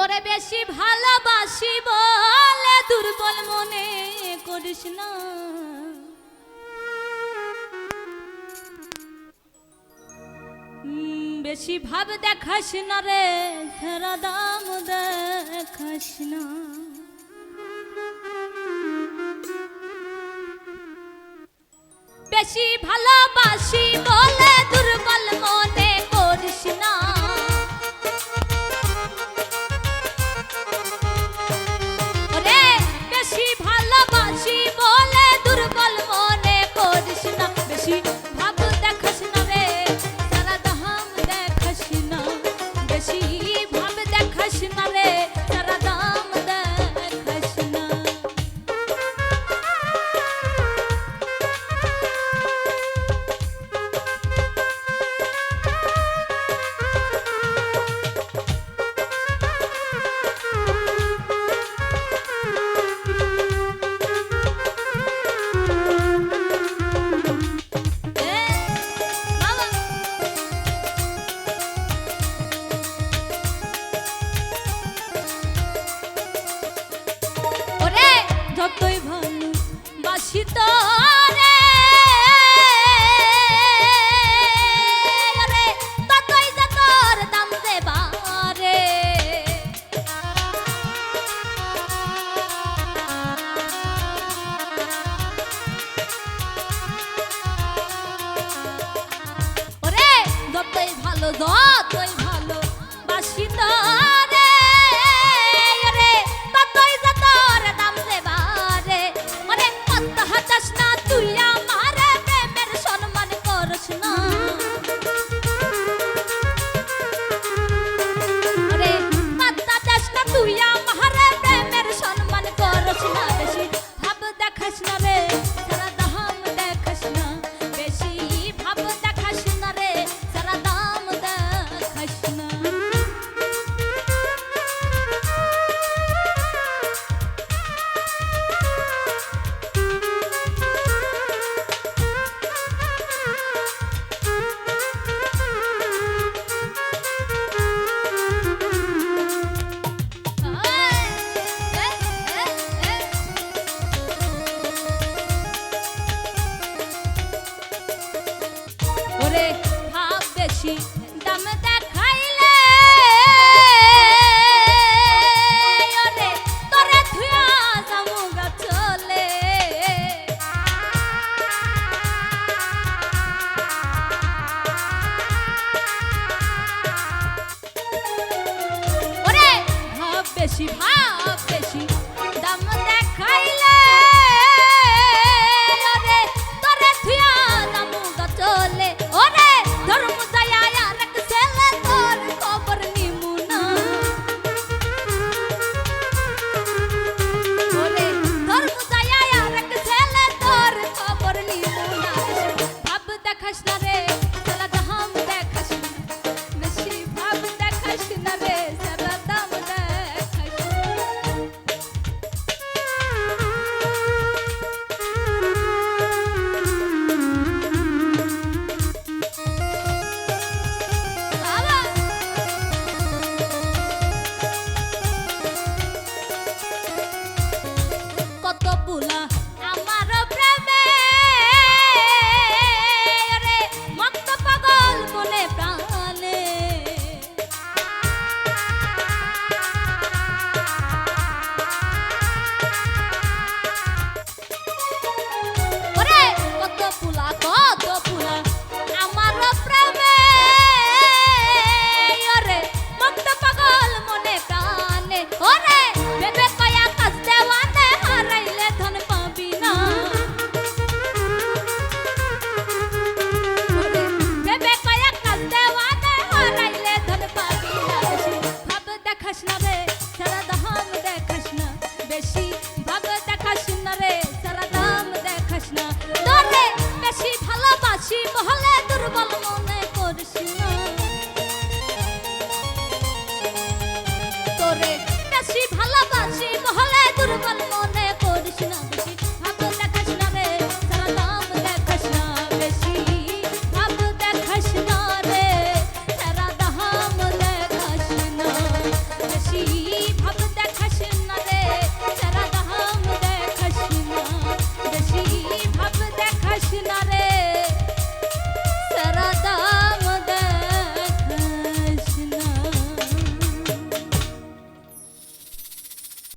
তোরে বেশি ভালোবাসি বলে দুর্বল মনে করিস না। বেশি ভাব দেখাস না রে, ফেরা দাম দেখাস না। বেশি ভালোবাসি বলে দুর্বল মনে করিস না। ওরে বেশি ভালোবাসি বলে দুর্বল মনে করিস না। বেশি ভাব দেখাস না রে, সারা দাম দেখাস না। বেশি ভাব দেখাস না রে, সারা দাম দেখাস না। যতই ভালোবাসি তোরে ততই যে তোর দাম দেবারে। ওরে যতই ভালোবাসি তোরে ততই যে তোর দাম দেবারে। ওরে কত হাতাস না তুই আমারে, প্রেমের সম্মান করস না। ওরে কত হাতাস না তুই আমারে, প্রেমের সম্মান করস না। বেশি ভাব দেখাস না রে, সারা দাম দেখাস না। বেশি ভাব দেখাস না রে, সারা দাম দেখাস না। ওরে ভাব বেশি